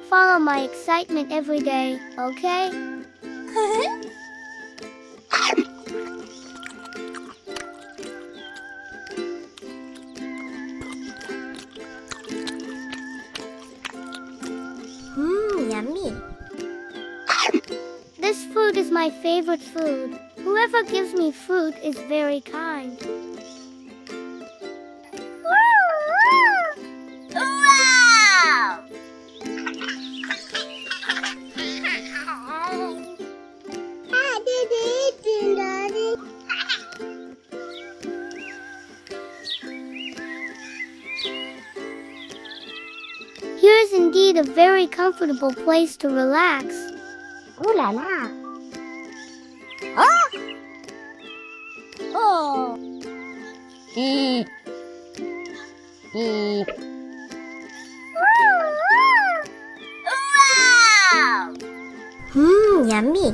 follow my excitement every day, okay? Yummy. This fruit is my favorite food. Whoever gives me fruit is very kind. Wow! Here is indeed a very comfortable place to relax. Ooh la la. Oh! Oh! Wow! Yummy.